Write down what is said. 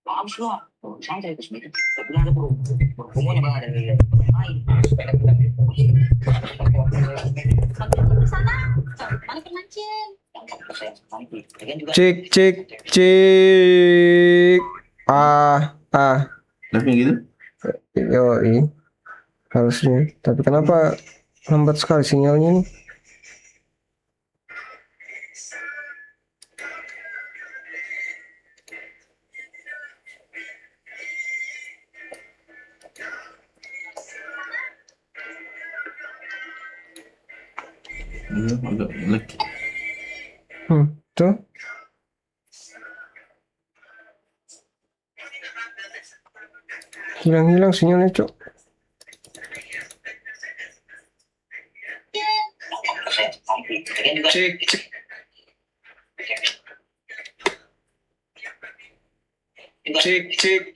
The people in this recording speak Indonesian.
Habis lu santai terus gitu. Saya bilang dia berhubungnya bang ada pemain lain. Supaya kita Di sana, mana pemancing? Cek cek cek. Live-nya gitu? Yoi. Harusnya. Tapi kenapa lambat sekali sinyalnya nih? Iya, agak lag. Tuh. Hilang-hilang sinyalnya, Cok. Cek cek. Cek cek.